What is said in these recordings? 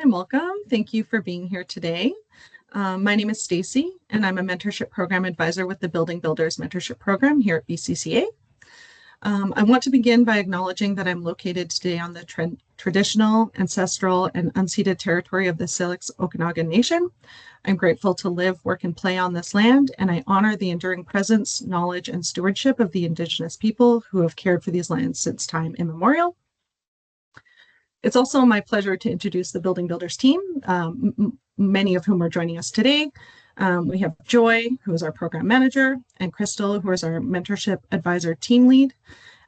and welcome. Thank you for being here today. My name is Stacy, and I'm a mentorship program advisor with the Building Builders mentorship program here at BCCA. I want to begin by acknowledging that I'm located today on the traditional, ancestral, and unceded territory of the Syilx Okanagan Nation. I'm grateful to live, work, and play on this land, and I honor the enduring presence, knowledge, and stewardship of the Indigenous people who have cared for these lands since time immemorial. It's also my pleasure to introduce the Building Builders team, many of whom are joining us today. We have Joy, who is our program manager, and Crystal, who is our mentorship advisor team lead.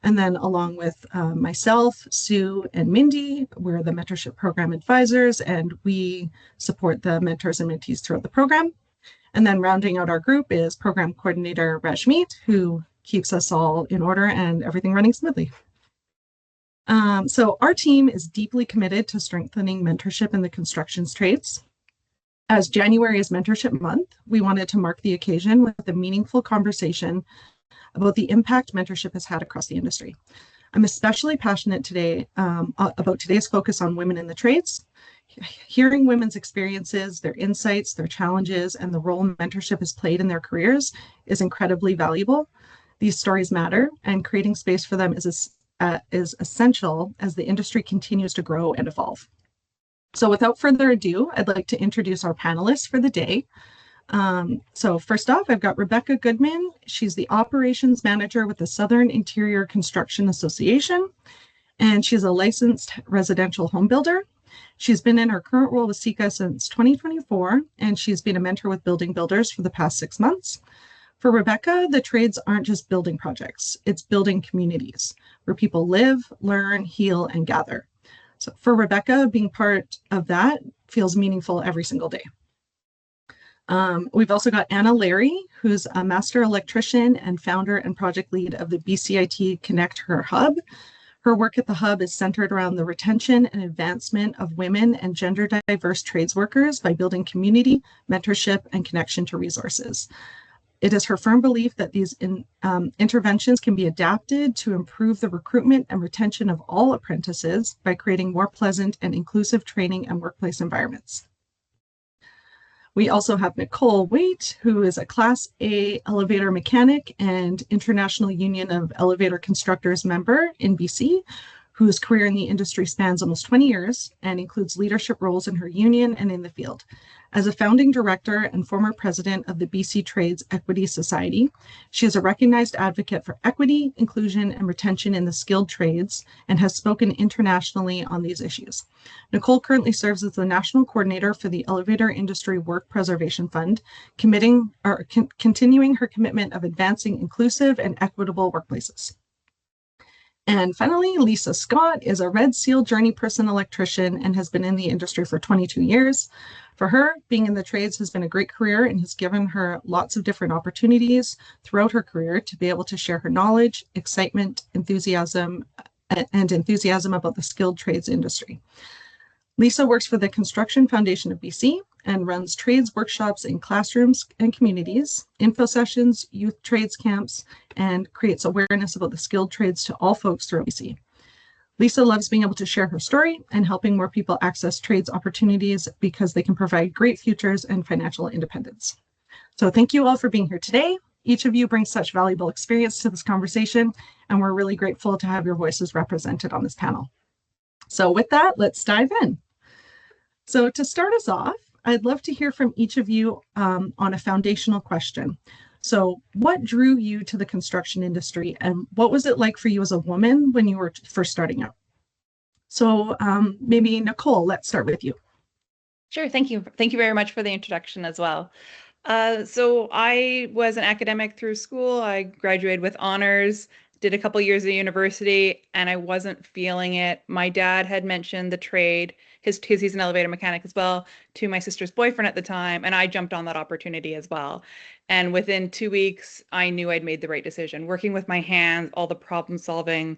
And then along with myself, Sue, and Mindy, we're the mentorship program advisors, and we support the mentors and mentees throughout the program. And then rounding out our group is program coordinator Rajmeet, who keeps us all in order and everything running smoothly. So our team is deeply committed to strengthening mentorship in the construction trades. As January is Mentorship Month, we wanted to mark the occasion with a meaningful conversation about the impact mentorship has had across the industry. I'm especially passionate today about today's focus on women in the trades. Hearing women's experiences, their insights, their challenges, and the role mentorship has played in their careers is incredibly valuable. These stories matter, and creating space for them is essential as the industry continues to grow and evolve. So without further ado, I'd like to introduce our panelists for the day. So first off, I've got Rebecca Goodman. She's the operations manager with the Southern Interior Construction Association, and she's a licensed residential home builder. She's been in her current role with SECA since 2024, and she's been a mentor with Building Builders for the past 6 months. For Rebecca, the trades aren't just building projects, it's building communities where people live, learn, heal, and gather. So for Rebecca, being part of that feels meaningful every single day. We've also got Anna Larry, who's a master electrician and founder and project lead of the BCIT Connect Her Hub. Her work at the Hub is centered around the retention and advancement of women and gender diverse trades workers by building community, mentorship, and connection to resources. It is her firm belief that these interventions can be adapted to improve the recruitment and retention of all apprentices by creating more pleasant and inclusive training and workplace environments. We also have Nicole Waite, who is a Class A elevator mechanic and International Union of Elevator Constructors member in BC, whose career in the industry spans almost 20 years and includes leadership roles in her union and in the field. As a founding director and former president of the BC Trades Equity Society, she is a recognized advocate for equity, inclusion, and retention in the skilled trades and has spoken internationally on these issues. Nicole currently serves as the national coordinator for the Elevator Industry Work Preservation Fund, continuing her commitment of advancing inclusive and equitable workplaces. And finally, Lisa Scott is a Red Seal Journey Person electrician and has been in the industry for 22 years. For her, being in the trades has been a great career and has given her lots of different opportunities throughout her career to be able to share her knowledge, excitement, enthusiasm about the skilled trades industry. Lisa works for the Construction Foundation of BC and runs trades workshops in classrooms and communities, info sessions, youth trades camps, and creates awareness about the skilled trades to all folks throughout BC. Lisa loves being able to share her story and helping more people access trades opportunities because they can provide great futures and financial independence. So thank you all for being here today. Each of you brings such valuable experience to this conversation, and we're really grateful to have your voices represented on this panel. So with that, let's dive in. So to start us off, I'd love to hear from each of you on a foundational question. So what drew you to the construction industry, and what was it like for you as a woman when you were first starting out? So maybe Nicole, let's start with you. Sure, thank you. Thank you very much for the introduction as well. So I was an academic through school. I graduated with honors, did a couple years at university, and I wasn't feeling it. My dad had mentioned the trade, he's an elevator mechanic as well, to my sister's boyfriend at the time, and I jumped on that opportunity as well. And within 2 weeks, I knew I'd made the right decision. Working with my hands, all the problem solving,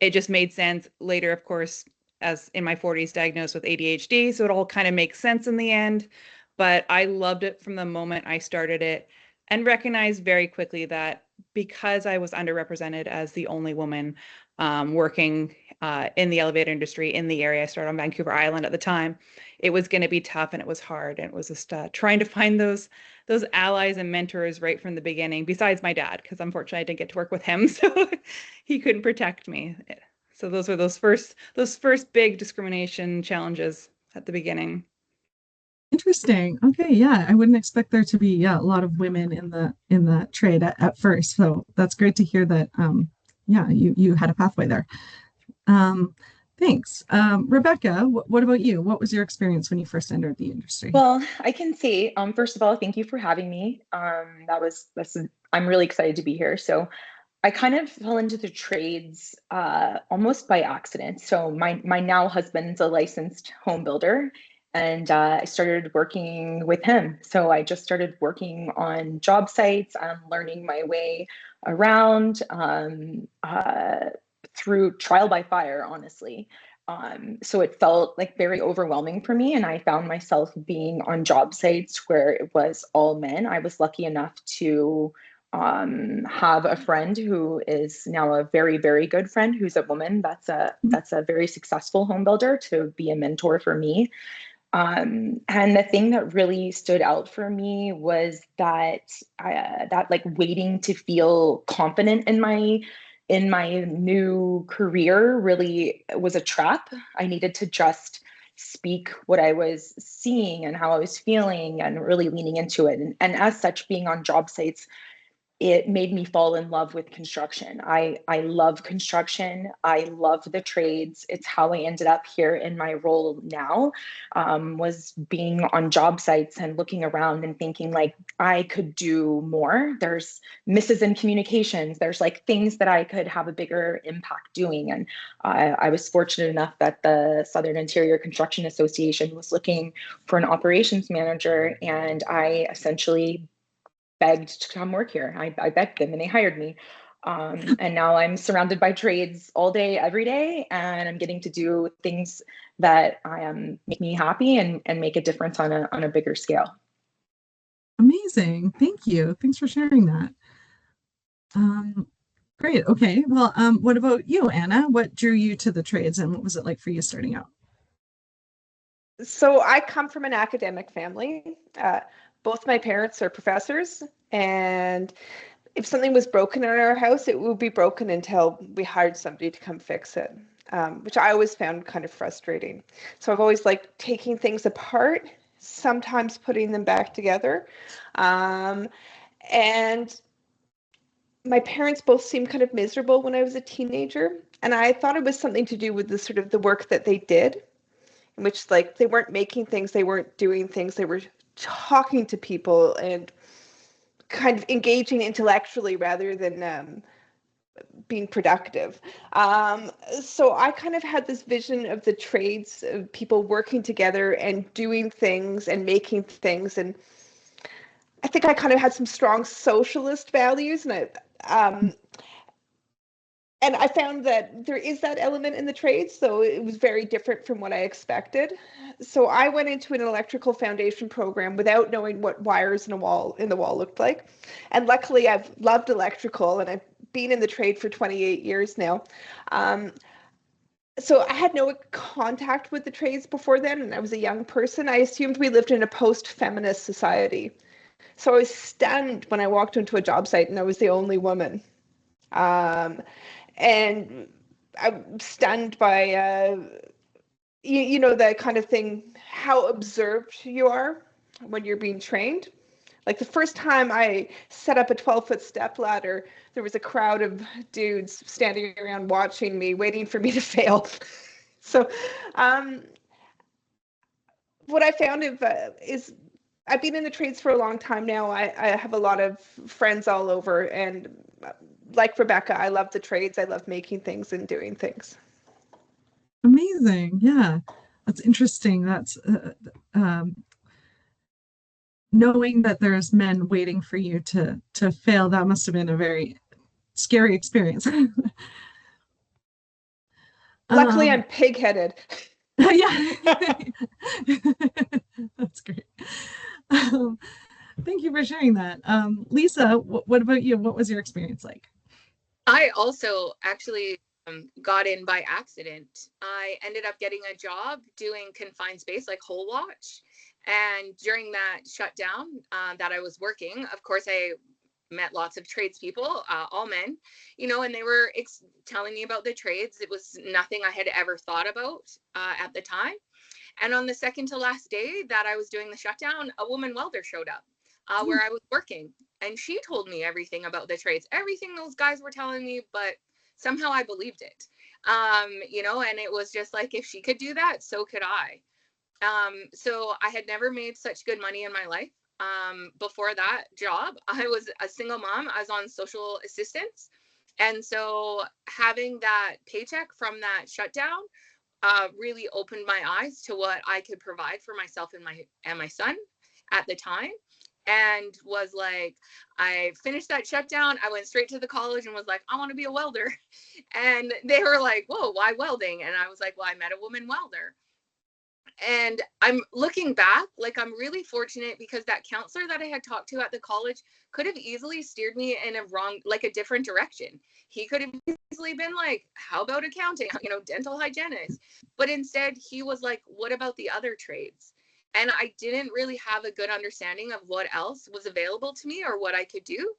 it just made sense. Later, of course, as in my 40s, diagnosed with ADHD, so it all kind of makes sense in the end. But I loved it from the moment I started it and recognized very quickly that because I was underrepresented as the only woman working in the elevator industry in the area. I started on Vancouver Island at the time. It was going to be tough and it was hard. And it was just trying to find those allies and mentors right from the beginning, besides my dad, because unfortunately I didn't get to work with him. So he couldn't protect me. So those were those first big discrimination challenges at the beginning. Interesting. Okay, yeah, I wouldn't expect there to be a lot of women in the trade at first. So that's great to hear that yeah, you had a pathway there. Um, thanks. Rebecca, what about you? What was your experience when you first entered the industry? Well, I can say, first of all, thank you for having me. I'm really excited to be here. So I kind of fell into the trades almost by accident. So my now husband's a licensed home builder, and I started working with him. So I just started working on job sites. I'm learning my way around through trial by fire, honestly. So it felt like very overwhelming for me. And I found myself being on job sites where it was all men. I was lucky enough to have a friend who is now a very, very good friend who's a woman. That's a very successful home builder to be a mentor for me. And the thing that really stood out for me was that like waiting to feel confident in my new career really was a trap. I needed to just speak what I was seeing and how I was feeling and really leaning into it. And as such, being on job sites, it made me fall in love with construction. I love construction. I love the trades. It's how I ended up here in my role now, was being on job sites and looking around and thinking like I could do more. There's misses in communications. There's like things that I could have a bigger impact doing. And I was fortunate enough that the Southern Interior Construction Association was looking for an operations manager, and I essentially begged to come work here. I begged them and they hired me. And now I'm surrounded by trades all day, every day, and I'm getting to do things that make me happy and make a difference on a bigger scale. Amazing. Thank you. Thanks for sharing that. Um, great. Okay. Well, what about you, Anna? What drew you to the trades and what was it like for you starting out? So I come from an academic family. Both my parents are professors, and if something was broken in our house, it would be broken until we hired somebody to come fix it, which I always found kind of frustrating. So I've always liked taking things apart, sometimes putting them back together. And my parents both seemed kind of miserable when I was a teenager, and I thought it was something to do with the sort of the work that they did, in which like they weren't making things, they weren't doing things, they were talking to people and kind of engaging intellectually rather than being productive. So I kind of had this vision of the trades, of people working together and doing things and making things. And I think I kind of had some strong socialist values, and I found that there is that element in the trades, so it was very different from what I expected. So I went into an electrical foundation program without knowing what wires in the wall looked like. And luckily I've loved electrical and I've been in the trade for 28 years now. So I had no contact with the trades before then, and I was a young person. I assumed we lived in a post-feminist society. So I was stunned when I walked into a job site and I was the only woman. And I'm stunned by, you know, that kind of thing, how observed you are when you're being trained. Like the first time I set up a 12-foot step ladder, there was a crowd of dudes standing around watching me, waiting for me to fail. So what I found is I've been in the trades for a long time now. I have a lot of friends all over, and like Rebecca, I love the trades. I love making things and doing things. Amazing. Yeah. That's interesting. That's knowing that there's men waiting for you to fail. That must have been a very scary experience. Luckily, I'm pig-headed. Yeah. That's great. Um, Thank you for sharing that. Lisa, what about you? What was your experience like? I also actually got in by accident. I ended up getting a job doing confined space, like whole watch. And during that shutdown that I was working, of course, I met lots of tradespeople, all men, and they were telling me about the trades. It was nothing I had ever thought about at the time. And on the second to last day that I was doing the shutdown, a woman welder showed up where I was working. And she told me everything about the trades, everything those guys were telling me, but somehow I believed it. And it was just like, if she could do that, so could I. So I had never made such good money in my life. Before that job, I was a single mom. I was on social assistance. And so having that paycheck from that shutdown really opened my eyes to what I could provide for myself and my son at the time. And was like, I finished that shutdown. I went straight to the college and was like, I want to be a welder. And they were like, whoa, why welding? And I was like, well, I met a woman welder. And I'm looking back, like I'm really fortunate because that counselor that I had talked to at the college could have easily steered me in a different direction. He could have easily been like, how about accounting, dental hygienist? But instead he was like, what about the other trades? And I didn't really have a good understanding of what else was available to me or what I could do.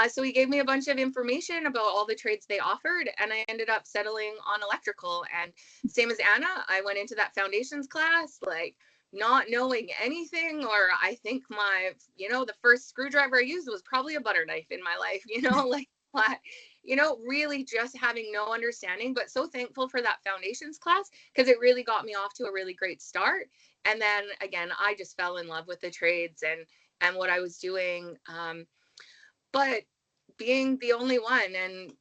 So he gave me a bunch of information about all the trades they offered, and I ended up settling on electrical. And same as Anna, I went into that foundations class, like not knowing anything, or I think the first screwdriver I used was probably a butter knife in my life, like what, really just having no understanding, but so thankful for that foundations class because it really got me off to a really great start. And then again, I just fell in love with the trades and what I was doing. But being the only one and,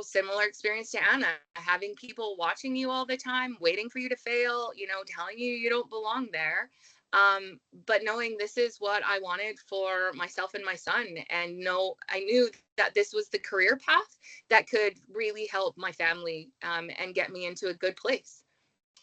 similar experience to Anna, having people watching you all the time, waiting for you to fail, telling you don't belong there. But knowing this is what I wanted for myself and my son. And I knew that this was the career path that could really help my family and get me into a good place.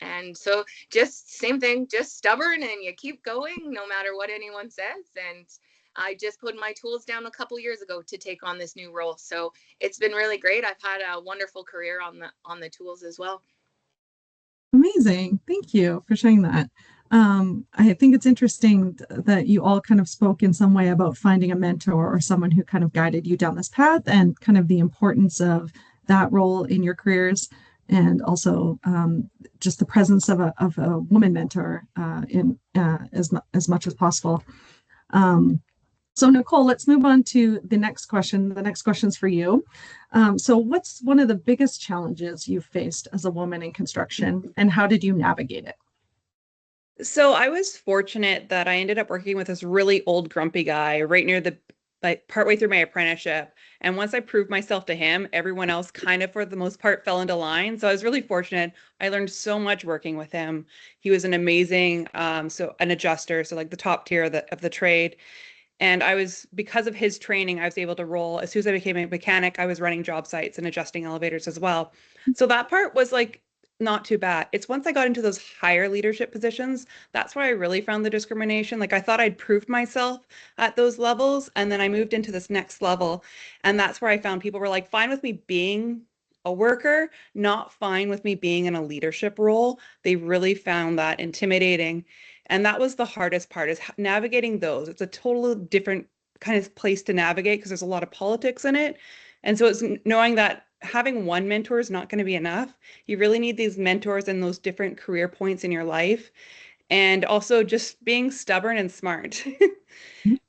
And so just same thing, just stubborn, and you keep going no matter what anyone says. And I just put my tools down a couple years ago to take on this new role. So it's been really great. I've had a wonderful career on the tools as well. Amazing. Thank you for sharing that. I think it's interesting that you all kind of spoke in some way about finding a mentor or someone who kind of guided you down this path and kind of the importance of that role in your careers, and also just the presence of a woman mentor in as much as possible. So Nicole, let's move on to the next question. The next question is for you. So what's one of the biggest challenges you've faced as a woman in construction, and how did you navigate it? So I was fortunate that I ended up working with this really old grumpy guy right near partway through my apprenticeship. And once I proved myself to him, everyone else kind of for the most part fell into line. So I was really fortunate. I learned so much working with him. He was an amazing, an adjuster, so like the top tier of the trade. And because of his training, I was able to roll. As soon as I became a mechanic, I was running job sites and adjusting elevators as well. So that part was like not too bad. It's once I got into those higher leadership positions, that's where I really found the discrimination. Like I thought I'd proved myself at those levels, and then I moved into this next level. And that's where I found people were like fine with me being a worker, not fine with me being in a leadership role. They really found that intimidating. And that was the hardest part, is navigating those. It's a totally different kind of place to navigate because there's a lot of politics in it. And so it's knowing that having one mentor is not going to be enough. You really need these mentors in those different career points in your life. And also just being stubborn and smart.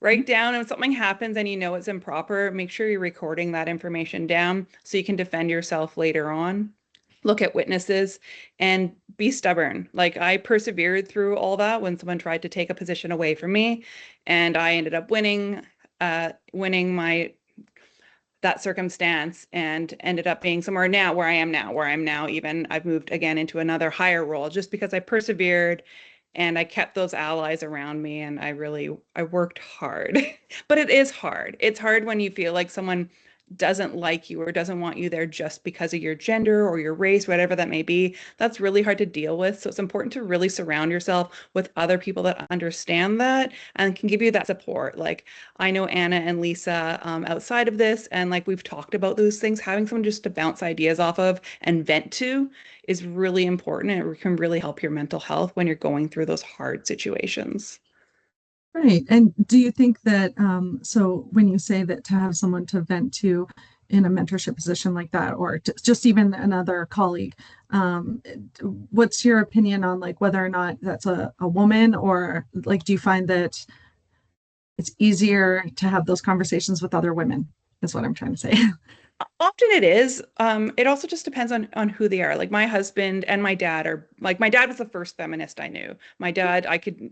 Write down if something happens and you know it's improper, make sure you're recording that information down so you can defend yourself later on. Look at witnesses and be stubborn. Like I persevered through all that when someone tried to take a position away from me, and I ended up winning that circumstance and ended up being somewhere now where I'm now. Even I've moved again into another higher role just because I persevered and I kept those allies around me, and I worked hard. But it is hard. It's hard when you feel like someone doesn't like you or doesn't want you there just because of your gender or your race, whatever that may be, that's really hard to deal with. So it's important to really surround yourself with other people that understand that and can give you that support. Like I know Anna and Lisa outside of this, and like we've talked about those things, having someone just to bounce ideas off of and vent to is really important, and it can really help your mental health when you're going through those hard situations. Right. And do you think that, so when you say that to have someone to vent to in a mentorship position like that, or just even another colleague, what's your opinion on like whether or not that's a woman, or like, do you find that it's easier to have those conversations with other women, is what I'm trying to say. Often it is. It also just depends on who they are. Like my husband and my dad are like my dad was the first feminist I knew. My dad,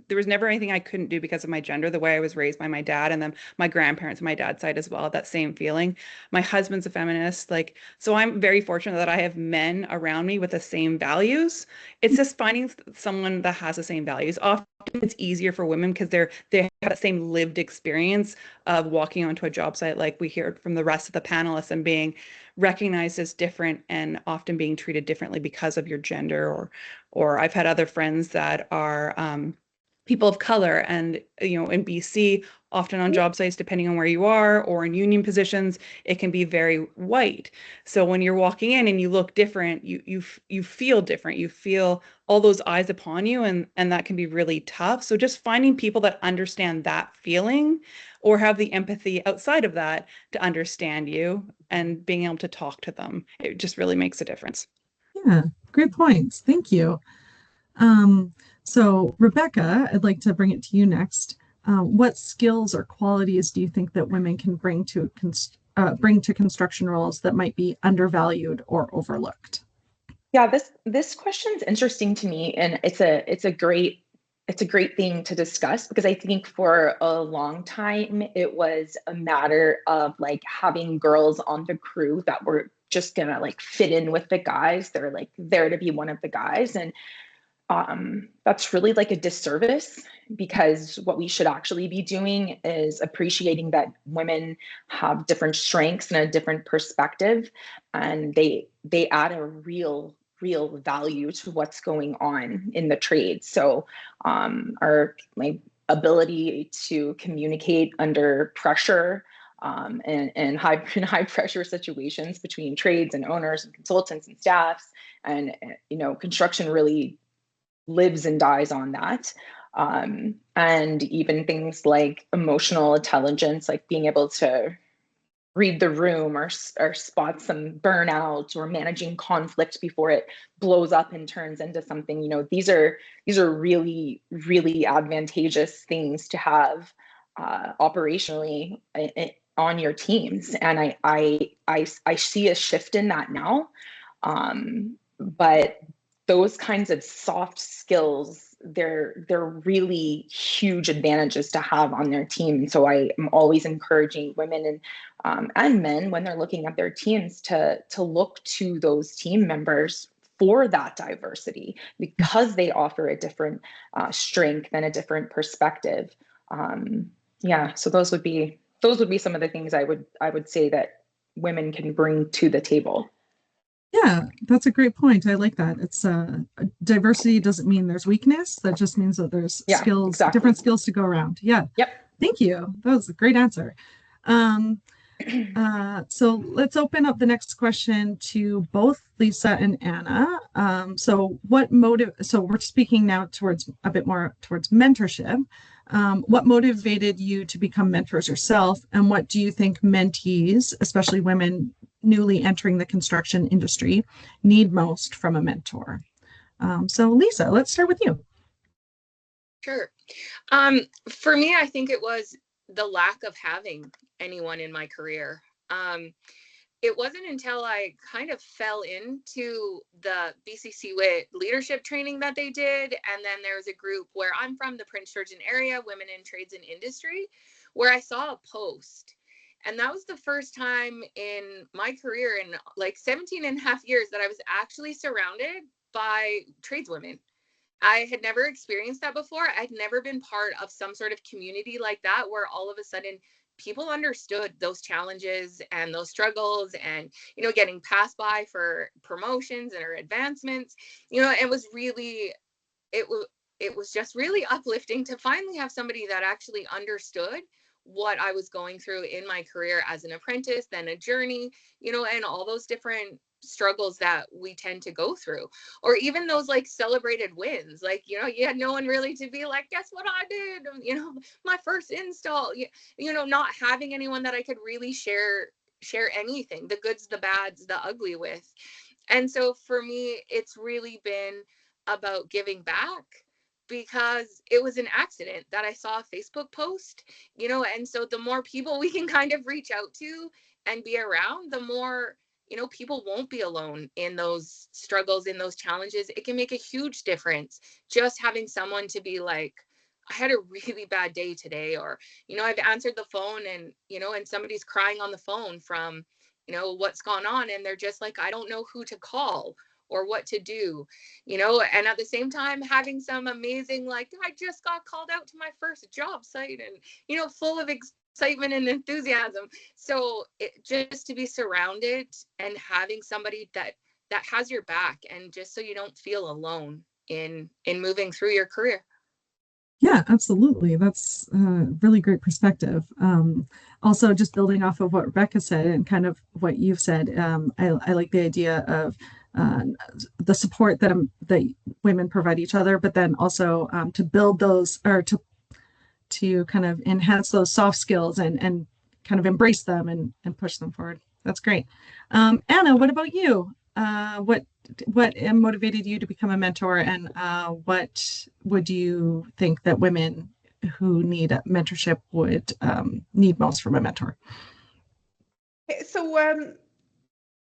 there was never anything I couldn't do because of my gender, the way I was raised by my dad, and then my grandparents on my dad's side as well, that same feeling. My husband's a feminist, like so I'm very fortunate that I have men around me with the same values. It's just finding someone that has the same values. Often it's easier for women because they have that same lived experience of walking onto a job site, like we heard from the rest of the panelists, and being recognized as different and often being treated differently because of your gender, or I've had other friends that are people of color, and in BC, often on job sites, depending on where you are, or in union positions, it can be very white. So when you're walking in and you look different, you feel different. You feel all those eyes upon you, and that can be really tough. So just finding people that understand that feeling or have the empathy outside of that to understand you and being able to talk to them, it just really makes a difference. Yeah, great points. Thank you. Um, so Rebecca, I'd like to bring it to you next. What skills or qualities do you think that women can bring to construction roles that might be undervalued or overlooked? Yeah, this question's interesting to me, and it's a great thing to discuss, because I think for a long time it was a matter of like having girls on the crew that were just gonna like fit in with the guys. They're like there to be one of the guys, and that's really like a disservice, because what we should actually be doing is appreciating that women have different strengths and a different perspective, and they add a real value to what's going on in the trade. So our like ability to communicate under pressure, and in high pressure situations between trades and owners and consultants and staffs, and construction really lives and dies on that. And even things like emotional intelligence, like being able to read the room, or spot some burnout, or managing conflict before it blows up and turns into something. These are really advantageous things to have operationally on your teams. And I see a shift in that now. But those kinds of soft skills, they're really huge advantages to have on their team. And so I am always encouraging women and men, when they're looking at their teams, to look to those team members for that diversity, because they offer a different strength and a different perspective. Yeah, so those would be some of the things I would say that women can bring to the table. Yeah, that's a great point. I like that. It's diversity doesn't mean there's weakness. That just means that there's skills, exactly. different skills to go around. Yeah. Yep. Thank you. That was a great answer. So let's open up the next question to both Lisa and Anna. So we're speaking now towards a bit more towards mentorship. What motivated you to become mentors yourself? And what do you think mentees, especially women newly entering the construction industry, need most from a mentor? So Lisa, let's start with you. Sure. For me, I think it was the lack of having anyone in my career. It wasn't until I kind of fell into the BCC WIT leadership training that they did. And then there was a group where I'm from, the Prince Georgian area, Women in Trades and Industry, where I saw a post. And that was the first time in my career in like 17 and a half years that I was actually surrounded by tradeswomen. I had never experienced that before. I'd never been part of some sort of community like that, where all of a sudden people understood those challenges and those struggles, and getting passed by for promotions or advancements. It was really, it was just really uplifting to finally have somebody that actually understood what I was going through in my career as an apprentice, then a journey, and all those different struggles that we tend to go through. Or even those like celebrated wins, like, you had no one really to be like, guess what I did, my first install, not having anyone that I could really share anything, the goods, the bads, the ugly with. And so for me, it's really been about giving back, because it was an accident that I saw a Facebook post, and so the more people we can kind of reach out to and be around, the more, people won't be alone in those struggles, in those challenges. It can make a huge difference just having someone to be like, I had a really bad day today, or, I've answered the phone and, and somebody's crying on the phone from, what's gone on, and they're just like, I don't know who to call or what to do, and at the same time having some amazing, like, I just got called out to my first job site, and, full of excitement and enthusiasm. So just to be surrounded and having somebody that has your back, and just so you don't feel alone in moving through your career. Yeah, absolutely. That's a really great perspective. Also, just building off of what Rebecca said and kind of what you've said, I like the idea of the support that women provide each other, but then also to build those, or to kind of enhance those soft skills and kind of embrace them and push them forward. That's great. Anna, what about you? What motivated you to become a mentor, and what would you think that women who need mentorship would need most from a mentor? So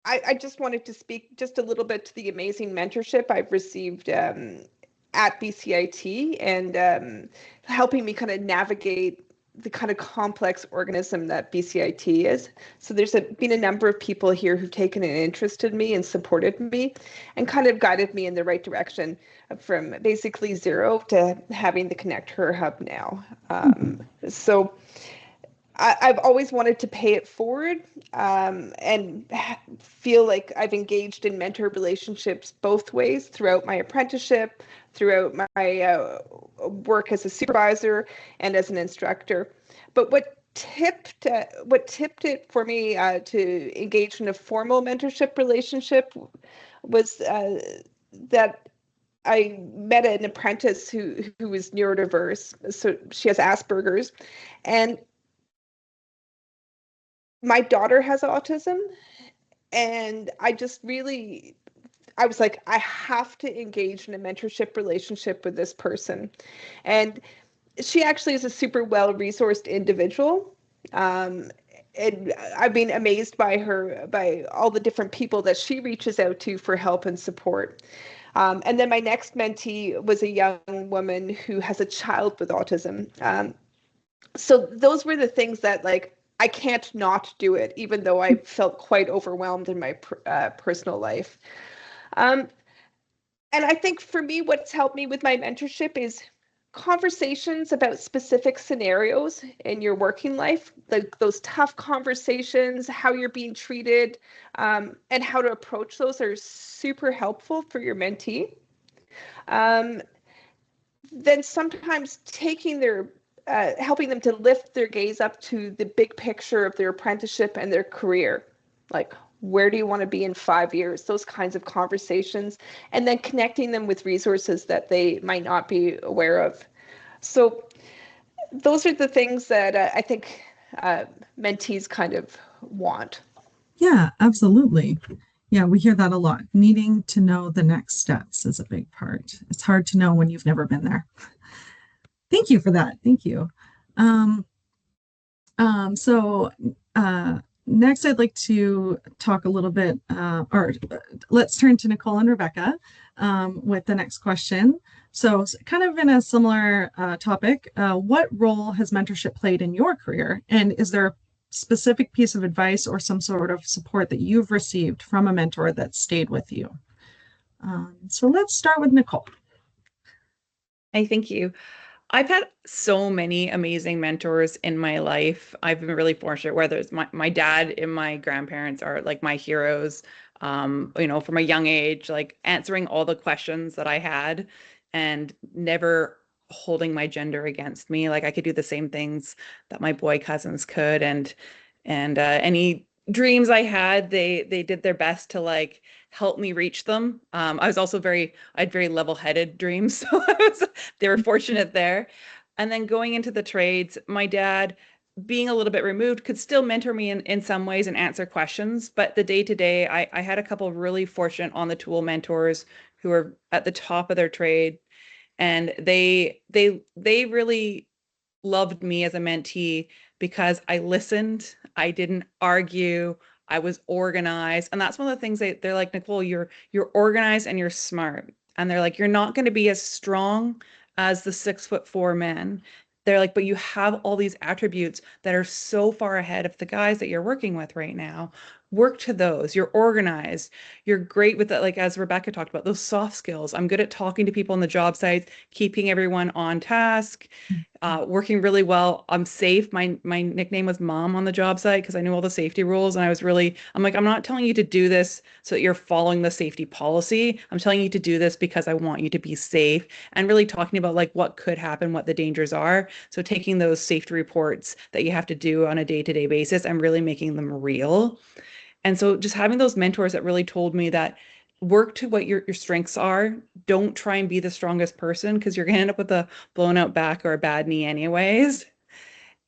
I just wanted to speak just a little bit to the amazing mentorship I've received at BCIT, and helping me kind of navigate the kind of complex organism that BCIT is. So there's been a number of people here who've taken an interest in me and supported me and kind of guided me in the right direction from basically zero to having the Connect Her Hub now. So I've always wanted to pay it forward, and feel like I've engaged in mentor relationships both ways throughout my apprenticeship, throughout my work as a supervisor and as an instructor. But what tipped it for me to engage in a formal mentorship relationship was that I met an apprentice who was neurodiverse. So she has Asperger's, and my daughter has autism, and I was like, I have to engage in a mentorship relationship with this person. And she actually is a super well-resourced individual. And I've been amazed by all the different people that she reaches out to for help and support. And then my next mentee was a young woman who has a child with autism. So those were the things that, like, I can't not do it, even though I felt quite overwhelmed in my personal life. And I think for me, what's helped me with my mentorship is conversations about specific scenarios in your working life, like those tough conversations, how you're being treated, and how to approach those are super helpful for your mentee. Then sometimes helping them to lift their gaze up to the big picture of their apprenticeship and their career. Like, where do you want to be in 5 years? Those kinds of conversations, and then connecting them with resources that they might not be aware of. So those are the things that I think mentees kind of want. Yeah, absolutely. Yeah, we hear that a lot. Needing to know the next steps is a big part. It's hard to know when you've never been there. Thank you for that. Thank you. So next, I'd like to talk a little bit, or let's turn to Nicole and Rebecca with the next question. So kind of in a similar topic, what role has mentorship played in your career? And is there a specific piece of advice or some sort of support that you've received from a mentor that stayed with you? So let's start with Nicole. Thank you. I've had so many amazing mentors in my life. I've been really fortunate, whether it's my dad and my grandparents are like my heroes, from a young age, like answering all the questions that I had and never holding my gender against me. Like I could do the same things that my boy cousins could. And any dreams I had, they did their best to like help me reach them. I was also I had very level-headed dreams, so they were fortunate there. And then going into the trades, my dad, being a little bit removed, could still mentor me in some ways and answer questions. But the day to day, I had a couple of really fortunate on the tool mentors who were at the top of their trade, and they really loved me as a mentee because I listened, I didn't argue, I was organized. And that's one of the things they're like, Nicole, you're organized and you're smart. And they're like, you're not going to be as strong as the 6'4" men. They're like, but you have all these attributes that are so far ahead of the guys that you're working with right now. Work to those. You're organized. You're great with that. Like as Rebecca talked about, those soft skills. I'm good at talking to people on the job sites, keeping everyone on task, working really well. I'm safe. My nickname was Mom on the job site because I knew all the safety rules, and I'm like, I'm not telling you to do this so that you're following the safety policy. I'm telling you to do this because I want you to be safe, and really talking about like what could happen, what the dangers are. So taking those safety reports that you have to do on a day-to-day basis and really making them real. And so just having those mentors that really told me that work to what your strengths are. Don't try and be the strongest person because you're going to end up with a blown out back or a bad knee anyways.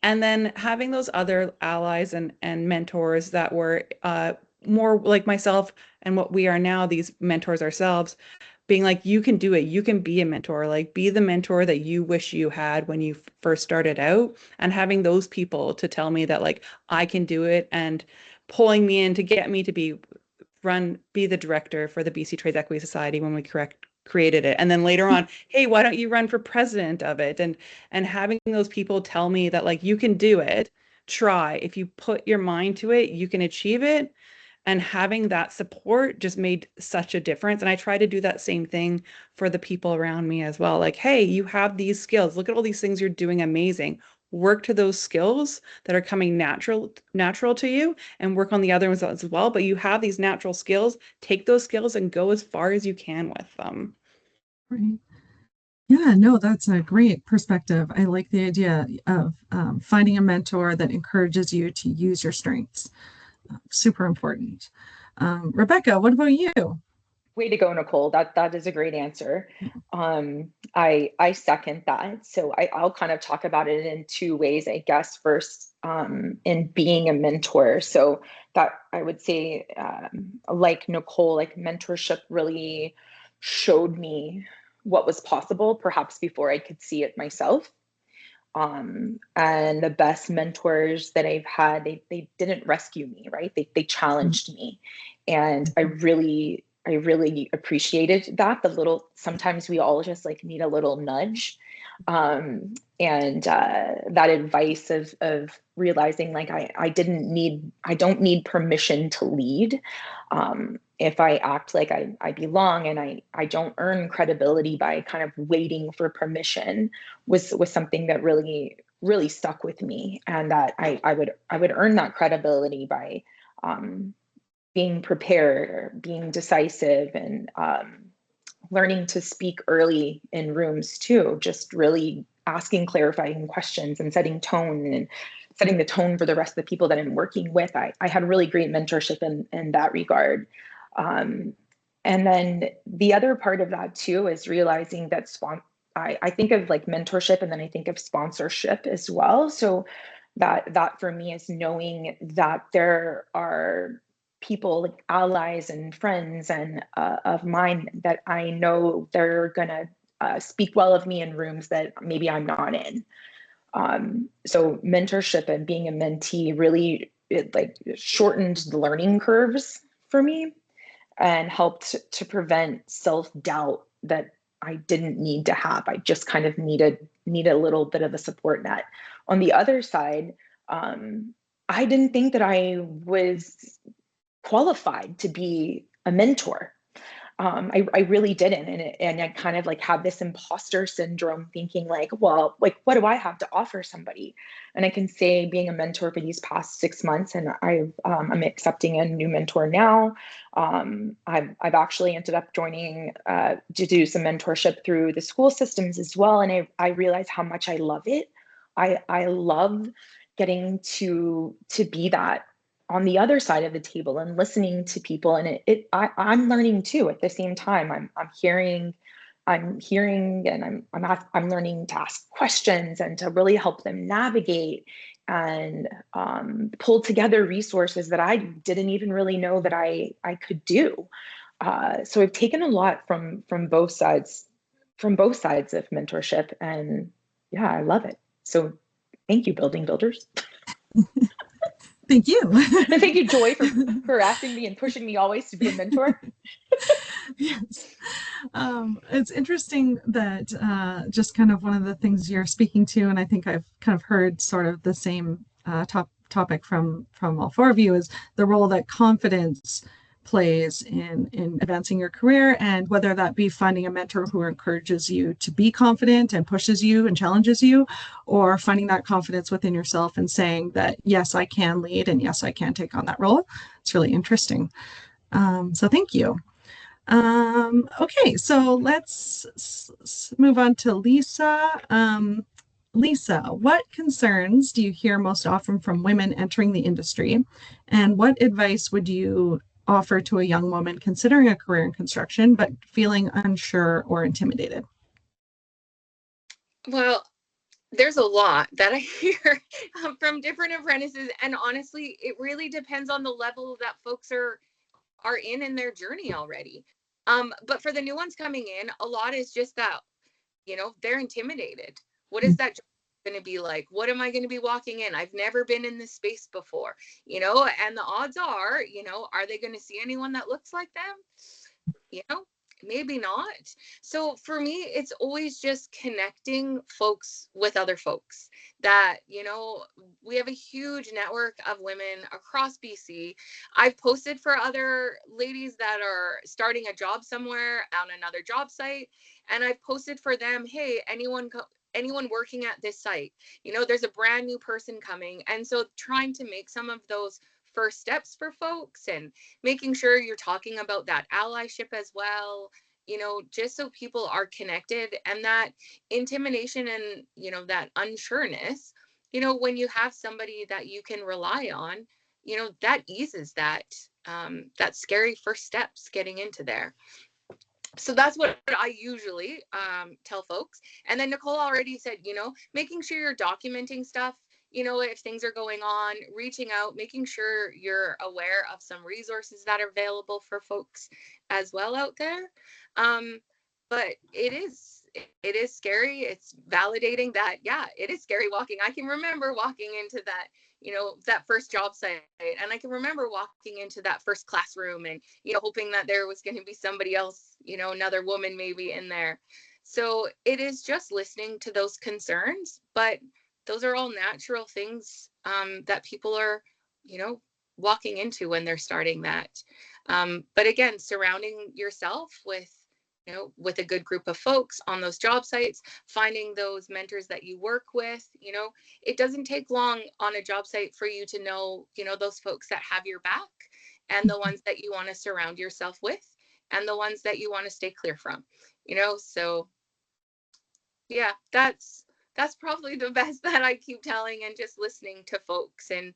And then having those other allies and mentors that were more like myself and what we are now, these mentors ourselves, being like, you can do it. You can be a mentor, like be the mentor that you wish you had when you first started out, and having those people to tell me that like I can do it and pulling me in to get me to be the director for the BC Trades Equity Society when we created it. And then later on, hey, why don't you run for president of it? And having those people tell me that like you can do it, try. If you put your mind to it, you can achieve it. And having that support just made such a difference. And I try to do that same thing for the people around me as well. Like, hey, you have these skills. Look at all these things you're doing amazing. Work to those skills that are coming natural to you, and work on the other ones as well. But you have these natural skills. Take those skills and go as far as you can with them. Right. Yeah, no, that's a great perspective. I like the idea of finding a mentor that encourages you to use your strengths. Super important. Rebecca, what about you? Way to go, Nicole. That is a great answer. I second that. So I'll kind of talk about it in two ways, I guess. First, in being a mentor. So that I would say, like Nicole, like mentorship really showed me what was possible, perhaps before I could see it myself. And the best mentors that I've had, they didn't rescue me, right? They challenged me. And I really appreciated that. Sometimes we all just like need a little nudge. And that advice of realizing like I don't need permission to lead. If I act like I belong and I don't earn credibility by kind of waiting for permission was something that really, really stuck with me. And that I would earn that credibility by being prepared or being decisive, and learning to speak early in rooms too, just really asking clarifying questions and setting the tone for the rest of the people that I'm working with. I had really great mentorship in that regard. And then the other part of that too is realizing that I think of like mentorship, and then I think of sponsorship as well. So that for me is knowing that there are people like allies and friends and of mine that I know they're gonna speak well of me in rooms that maybe I'm not in. So mentorship and being a mentee really like shortened the learning curves for me and helped to prevent self-doubt that I didn't need to have. I just kind of need a little bit of a support net. On the other side, I didn't think that I was qualified to be a mentor. I really didn't. And I kind of like had this imposter syndrome thinking like, well, like, what do I have to offer somebody? And I can say being a mentor for these past 6 months, and I'm accepting a new mentor now. I've actually ended up joining to do some mentorship through the school systems as well. And I realize how much I love it. I love getting to be that on the other side of the table and listening to people. And I'm learning too at the same time. I'm hearing and I'm learning to ask questions and to really help them navigate and pull together resources that I didn't even really know that I could do. So I've taken a lot from both sides of mentorship, and yeah, I love it. So thank you, building builders. Thank you. And thank you, Joy, for asking me and pushing me always to be a mentor. Yes. It's interesting that just kind of one of the things you're speaking to, and I think I've kind of heard sort of the same topic from all four of you, is the role that confidence plays in advancing your career, and whether that be finding a mentor who encourages you to be confident and pushes you and challenges you, or finding that confidence within yourself and saying that, yes, I can lead and yes, I can take on that role. It's really interesting. So thank you. Okay, so let's move on to Lisa. Lisa, what concerns do you hear most often from women entering the industry? And what advice would you offer to a young woman considering a career in construction, but feeling unsure or intimidated? Well, there's a lot that I hear from different apprentices. And honestly, it really depends on the level that folks are in their journey already. But for the new ones coming in, a lot is just that, they're intimidated. What is that going to be like? What am I going to be walking in? I've never been in this space before, and the odds are, are they going to see anyone that looks like them? Maybe not. So for me, it's always just connecting folks with other folks that, we have a huge network of women across BC. I've posted for other ladies that are starting a job somewhere on another job site. And I've posted for them, hey, anyone working at this site, there's a brand new person coming. And so trying to make some of those first steps for folks and making sure you're talking about that allyship as well, just so people are connected, and that intimidation and, that unsureness, when you have somebody that you can rely on, that eases that scary first steps getting into there. So that's what I usually tell folks. And then Nicole already said, making sure you're documenting stuff, if things are going on, reaching out, making sure you're aware of some resources that are available for folks as well out there. But it is scary. It's validating that, yeah, it is scary walking. I can remember walking into that, that first job site, and I can remember walking into that first classroom and, hoping that there was going to be somebody else, another woman maybe in there. So it is just listening to those concerns, but those are all natural things that people are, walking into when they're starting that. But again, surrounding yourself with a good group of folks on those job sites, finding those mentors that you work with, it doesn't take long on a job site for you to know, those folks that have your back, and the ones that you want to surround yourself with, and the ones that you want to stay clear from, so yeah, that's probably the best that I keep telling, and just listening to folks. And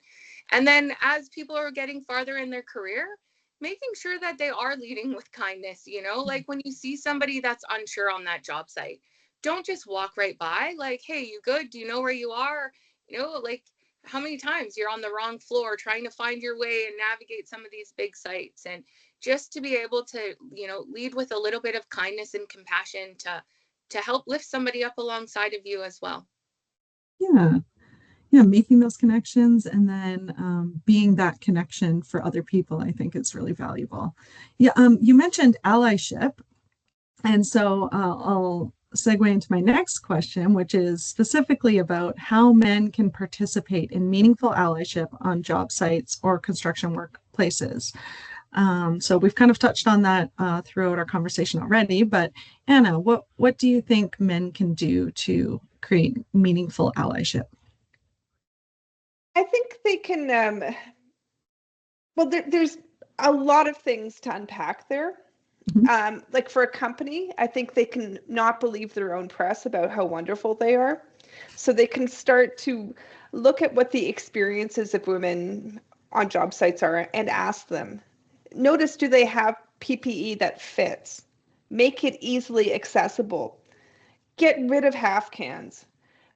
then as people are getting farther in their career, making sure that they are leading with kindness, like when you see somebody that's unsure on that job site, don't just walk right by like, hey, you good? Do you know where you are? Like how many times you're on the wrong floor trying to find your way and navigate some of these big sites, and just to be able to, lead with a little bit of kindness and compassion to help lift somebody up alongside of you as well. Yeah, making those connections, and then being that connection for other people, I think is really valuable. Yeah, you mentioned allyship, and so I'll segue into my next question, which is specifically about how men can participate in meaningful allyship on job sites or construction workplaces. So we've kind of touched on that throughout our conversation already, but Anna, what do you think men can do to create meaningful allyship? I think they can, well, there's a lot of things to unpack there. Like for a company, I think they can not believe their own press about how wonderful they are. So they can start to look at what the experiences of women on job sites are and ask them. Notice, do they have PPE that fits? Make it easily accessible. Get rid of half cans.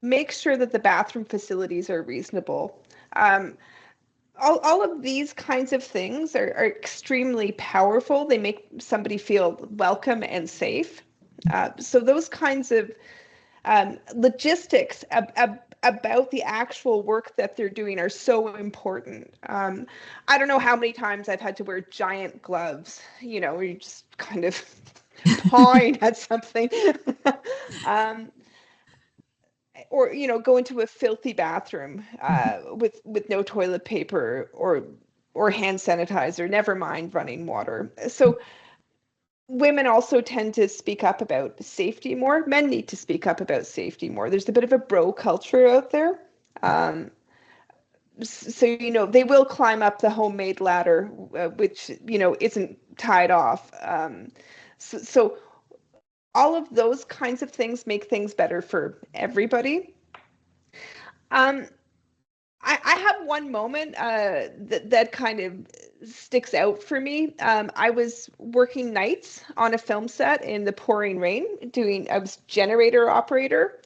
Make sure that the bathroom facilities are reasonable. All of these kinds of things are extremely powerful. They make somebody feel welcome and safe. So those kinds of logistics about the actual work that they're doing are so important. I don't know how many times I've had to wear giant gloves, where you're just kind of pawing at something. Or go into a filthy bathroom with no toilet paper or hand sanitizer, never mind running water. So women also tend to speak up about safety more. Men need to speak up about safety more. There's a bit of a bro culture out there. So they will climb up the homemade ladder, which isn't tied off. So all of those kinds of things make things better for everybody. I have one moment that kind of sticks out for me. I was working nights on a film set in the pouring rain. I was generator operator.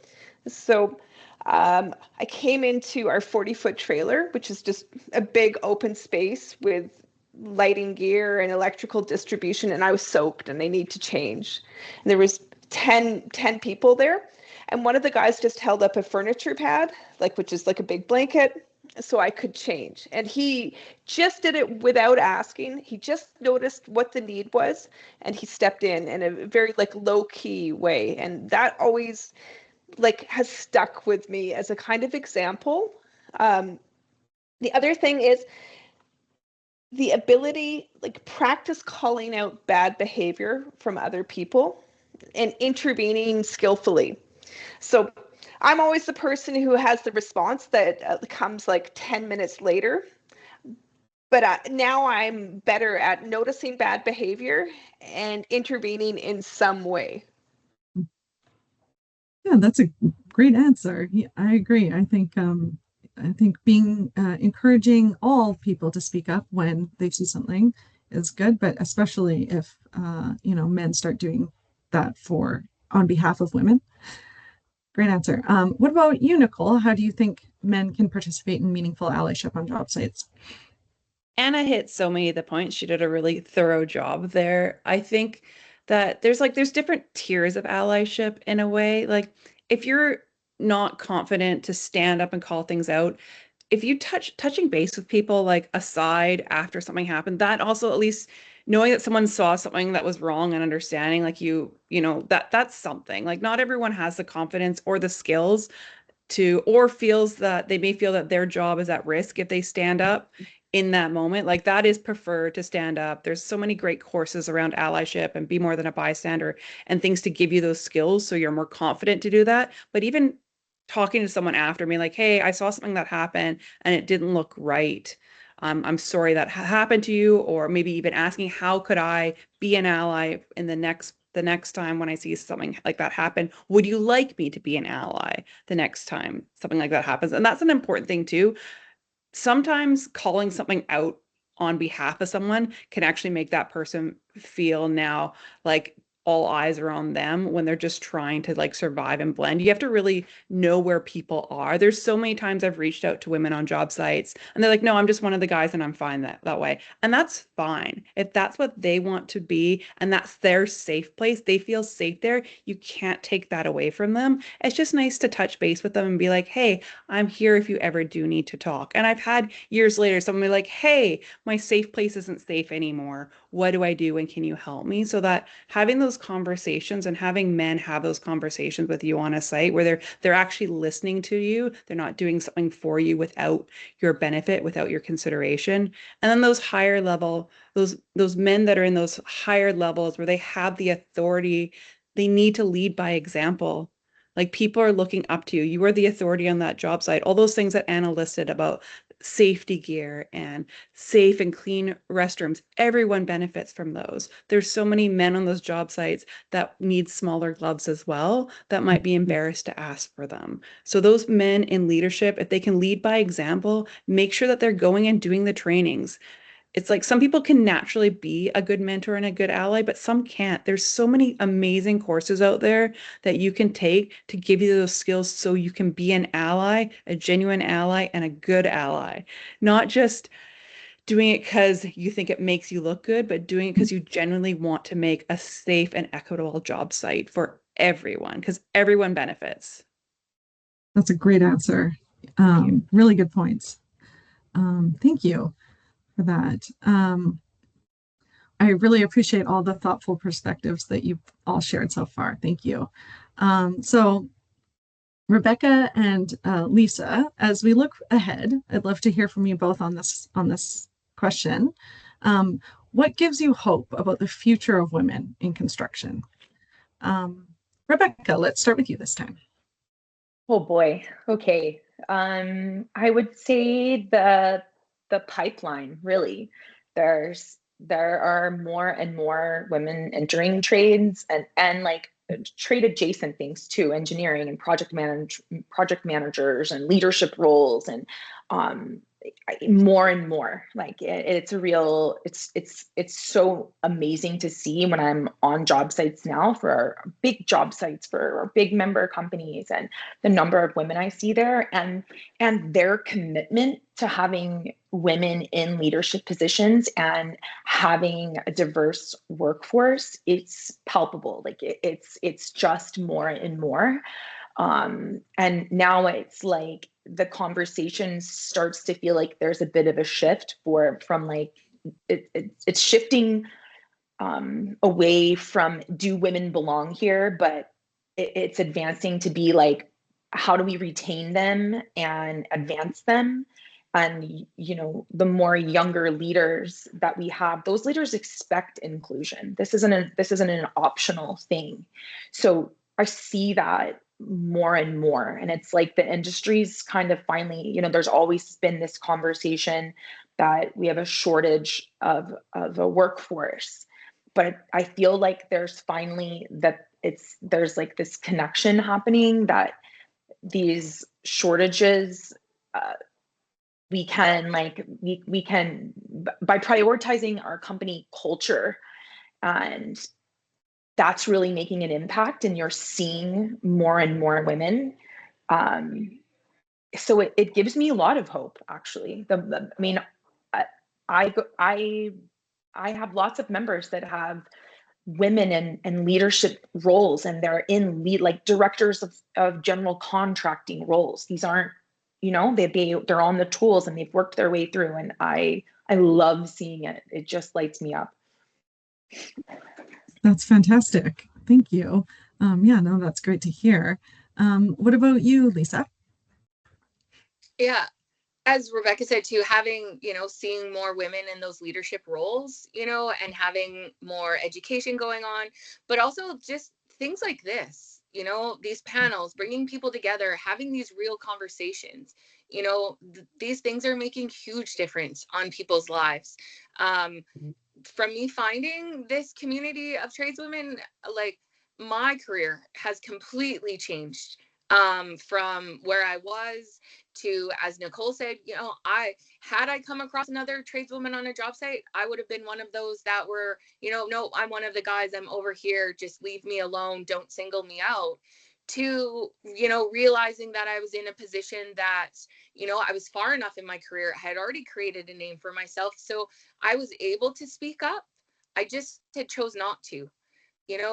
So I came into our 40-foot trailer, which is just a big open space with lighting gear and electrical distribution, and I was soaked and I need to change. And there was 10 people there. And one of the guys just held up a furniture pad, which is like a big blanket, so I could change. And he just did it without asking. He just noticed what the need was, and he stepped in a very low key way. And that always has stuck with me as a kind of example. The other thing is the ability, practice calling out bad behavior from other people and intervening skillfully. So I'm always the person who has the response that comes 10 minutes later. But now I'm better at noticing bad behavior and intervening in some way. Yeah, that's a great answer. Yeah, I agree. I think being encouraging all people to speak up when they see something is good, but especially if men start doing that on behalf of women. Great answer. What about you, Nicole? How do you think men can participate in meaningful allyship on job sites? Anna hit so many of the points. She did a really thorough job there. I think that there's different tiers of allyship in a way. Like if you're not confident to stand up and call things out, if you touching base with people aside after something happened, that also at least knowing that someone saw something that was wrong and understanding that's something. Not everyone has the confidence or the skills or feels that they may feel that their job is at risk if they stand up in that moment. That is preferred to stand up. There's so many great courses around allyship and be more than a bystander and things to give you those skills so you're more confident to do that. But even talking to someone after me, hey, I saw something that happened and it didn't look right. I'm sorry that happened to you, or maybe even asking how could I be an ally in the next time when I see something like that happen. Would you like me to be an ally the next time something like that happens? And that's an important thing too. Sometimes calling something out on behalf of someone can actually make that person feel now like all eyes are on them when they're just trying to survive and blend. You have to really know where people are. There's so many times I've reached out to women on job sites and they're like, no, I'm just one of the guys and I'm fine that way. And that's fine. If that's what they want to be and that's their safe place, they feel safe there. You can't take that away from them. It's just nice to touch base with them and be like, hey, I'm here if you ever do need to talk. And I've had years later, someone be like, hey, my safe place isn't safe anymore. What do I do? And can you help me? So that having those those conversations and having men have those conversations with you on a site where they're actually listening to you. They're not doing something for you without your benefit, without your consideration. And then those higher level, those men that are in those higher levels where they have the authority, they need to lead by example. Like, people are looking up to you. You are the authority on that job site. All those things that Anna listed about safety gear and safe and clean restrooms, everyone benefits from those. There's so many men on those job sites that need smaller gloves as well, that might be embarrassed to ask for them. So those men in leadership, if they can lead by example, make sure that they're going and doing the trainings. It's like, some people can naturally be a good mentor and a good ally, but some can't. There's so many amazing courses out there that you can take to give you those skills so you can be an ally, a genuine ally, and a good ally. Not just doing it because you think it makes you look good, but doing it because you genuinely want to make a safe and equitable job site for everyone, because everyone benefits. That's a great answer. Really good points. Thank you for that. I really appreciate all the thoughtful perspectives that you've all shared so far. Thank you. So Rebecca and Lisa, as we look ahead, I'd love to hear from you both on this question. What gives you hope about the future of women in construction? Rebecca, let's start with you this time. Oh boy. Okay. I would say the pipeline, really. There are more and more women entering trades and like trade adjacent things too, engineering and project managers and leadership roles, and more and more. Like it's a real, it's so amazing to see when I'm on job sites now, for our big job sites, for our big member companies, and the number of women I see there, and their commitment to having women in leadership positions and having a diverse workforce. It's palpable. Like it's just more and more. And now it's like the conversation starts to feel like there's a bit of a shift from like it's shifting away from, do women belong here, but it's advancing to be like, how do we retain them and advance them? And the more younger leaders that we have, those leaders expect inclusion. This isn't an optional thing. So I see that more and more, and it's like the industry's kind of finally, there's always been this conversation that we have a shortage of a workforce, but I feel like there's finally there's like this connection happening, that these shortages, we can by prioritizing our company culture, and that's really making an impact, and you're seeing more and more women. So it gives me a lot of hope, actually. I have lots of members that have women in leadership roles, and they're in like directors of general contracting roles. These aren't, they're on the tools and they've worked their way through, and I love seeing it. It just lights me up. That's fantastic. Thank you. Yeah, no, that's great to hear. What about you, Lisa? Yeah, as Rebecca said too, having, seeing more women in those leadership roles, and having more education going on, but also just things like this, these panels, bringing people together, having these real conversations, these things are making huge difference on people's lives. From me finding this community of tradeswomen, like, my career has completely changed, from where I was to, as Nicole said, I come across another tradeswoman on a job site, I would have been one of those that were, no, I'm one of the guys, I'm over here, just leave me alone, don't single me out, to, realizing that I was in a position that, I was far enough in my career, I had already created a name for myself, so I was able to speak up. I just had chose not to.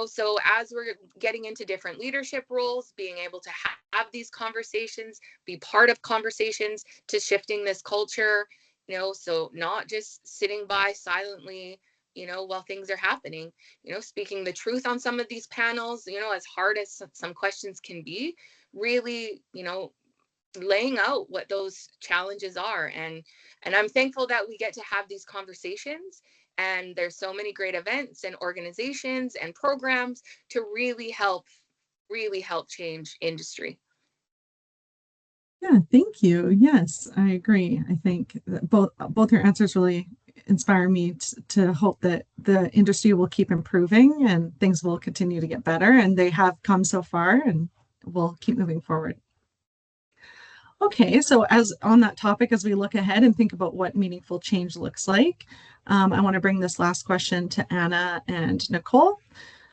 So as we're getting into different leadership roles, being able to have these conversations, be part of conversations to shifting this culture, so not just sitting by silently, while things are happening, speaking the truth on some of these panels, as hard as some questions can be, really, laying out what those challenges are. And I'm thankful that we get to have these conversations, and there's so many great events and organizations and programs to really help change industry. Yeah, thank you. Yes, I agree. I think that both your answers really inspire me to hope that the industry will keep improving and things will continue to get better. And they have come so far, and we'll keep moving forward. Okay, so as on that topic, as we look ahead and think about what meaningful change looks like, I want to bring this last question to Anna and Nicole.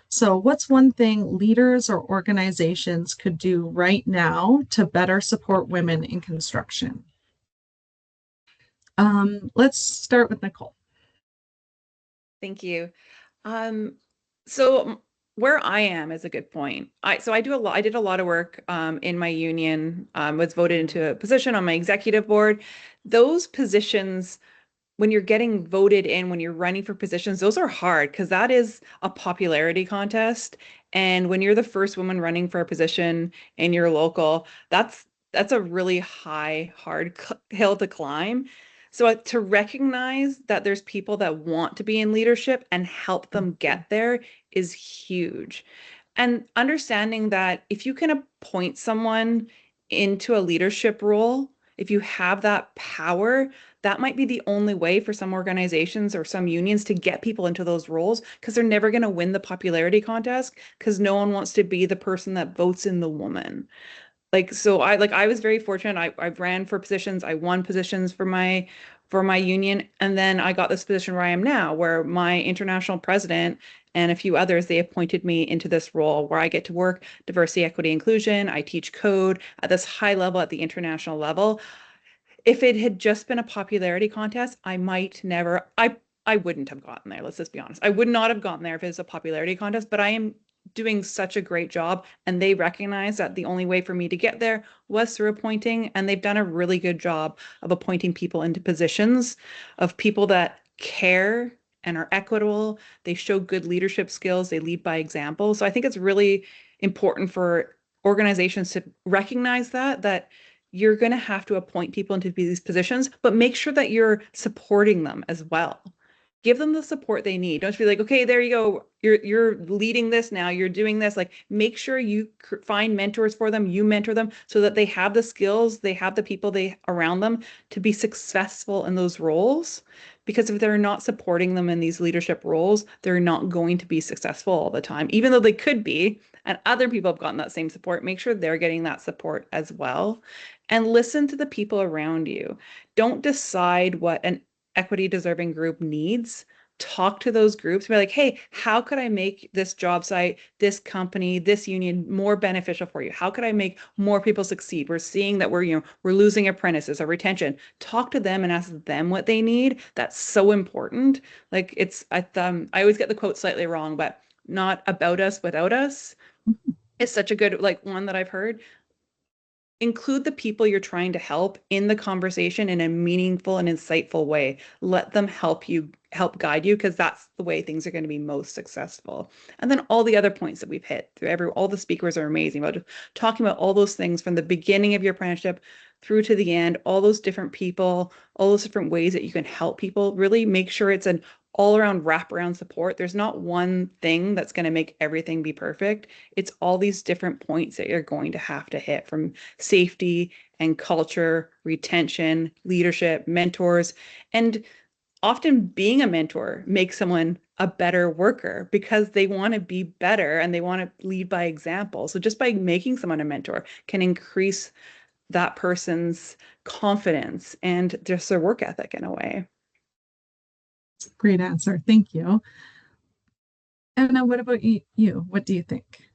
So, what's one thing leaders or organizations could do right now to better support women in construction? Let's start with Nicole. Thank you. So where I am is a good point. I did a lot of work in my union, was voted into a position on my executive board. Those positions, when you're getting voted in, when you're running for positions, those are hard because that is a popularity contest. And when you're the first woman running for a position in your local, that's a really hard hill to climb. So to recognize that there's people that want to be in leadership and help them get there is huge. And understanding that if you can appoint someone into a leadership role, if you have that power, that might be the only way for some organizations or some unions to get people into those roles, because they're never going to win the popularity contest because no one wants to be the person that votes in the woman. I was very fortunate. I ran for positions. I won positions for my union, and then I got this position where I am now, where my international president and a few others, they appointed me into this role where I get to work diversity, equity, inclusion. I teach code at this high level, at the international level. If it had just been a popularity contest, I wouldn't have gotten there. Let's just be honest. I would not have gotten there if it was a popularity contest, but I am doing such a great job, and they recognize that the only way for me to get there was through appointing, and they've done a really good job of appointing people into positions of people that care and are equitable. They show good leadership skills. They lead by example. So I think it's really important for organizations to recognize that you're going to have to appoint people into these positions, but make sure that you're supporting them as well. Give them the support they need. Don't just be like, okay, there you go. You're leading this now. You're doing this. Like, make sure you find mentors for them. You mentor them so that they have the skills, they have the people around them to be successful in those roles. Because if they're not supporting them in these leadership roles, they're not going to be successful all the time, even though they could be. And other people have gotten that same support. Make sure they're getting that support as well. And listen to the people around you. Don't decide what an equity deserving group needs. Talk to those groups. Be like, hey, how could I make this job site, this company, this union more beneficial for you? How could I make more people succeed? We're seeing that we're losing apprentices, our retention. Talk to them and ask them what they need. That's so important. Like I always get the quote slightly wrong, but not about us without us. It's such a good one that I've heard. Include the people you're trying to help in the conversation in a meaningful and insightful way. Let them help guide you, because that's the way things are going to be most successful. And then all the other points that we've hit through all the speakers are amazing about talking about all those things from the beginning of your apprenticeship through to the end, all those different people, all those different ways that you can help people. Really make sure it's an all-around wraparound support. There's not one thing that's going to make everything be perfect. It's all these different points that you're going to have to hit, from safety and culture, retention, leadership, mentors. And often being a mentor makes someone a better worker because they want to be better and they want to lead by example. So just by making someone a mentor can increase that person's confidence and just their work ethic in a way. Great answer. Thank you. Anna, what about you? What do you think?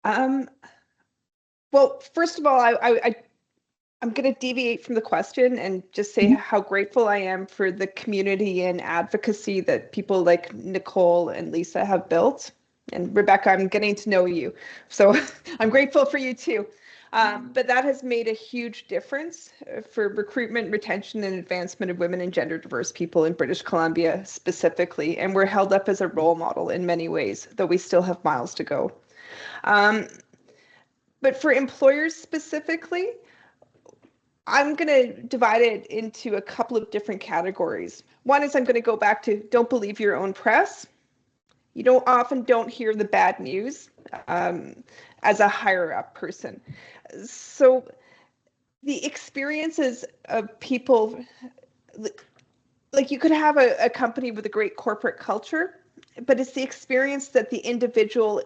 Well, first of all, I'm going to deviate from the question and just say how grateful I am for the community and advocacy that people like Nicole and Lisa have built. And Rebecca, I'm getting to know you, so I'm grateful for you too. But that has made a huge difference for recruitment, retention, and advancement of women and gender diverse people in British Columbia specifically. And we're held up as a role model in many ways, though we still have miles to go. But for employers specifically, I'm going to divide it into a couple of different categories. One is I'm going to go back to don't believe your own press. You don't hear the bad news as a higher up person. So the experiences of people, like you could have a company with a great corporate culture, but it's the experience that the individual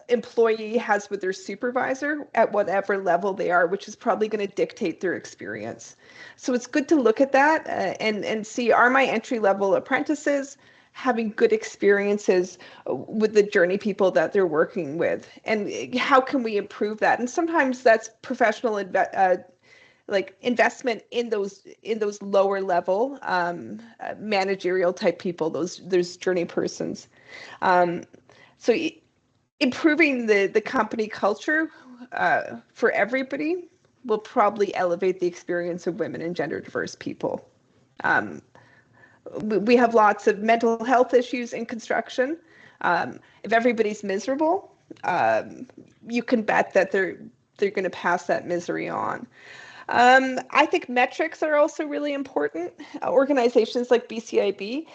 employee has with their supervisor at whatever level they are, which is probably going to dictate their experience. So it's good to look at that and see, are my entry level apprentices having good experiences with the journey people that they're working with, and how can we improve that? And sometimes that's professional like investment in those lower level managerial type people, those journey persons. So improving the company culture for everybody will probably elevate the experience of women and gender diverse people. We have lots of mental health issues in construction. If everybody's miserable, you can bet that they're going to pass that misery on. I think metrics are also really important. Organizations like BCIB,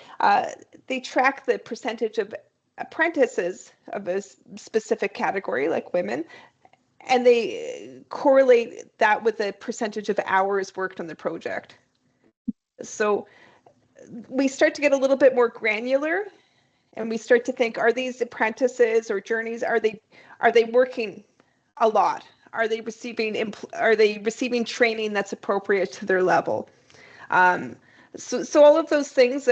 they track the percentage of apprentices of a specific category, like women, and they correlate that with the percentage of hours worked on the project. So we start to get a little bit more granular, and we start to think, are these apprentices or journeys, are they working a lot? Are they receiving training that's appropriate to their level? So all of those things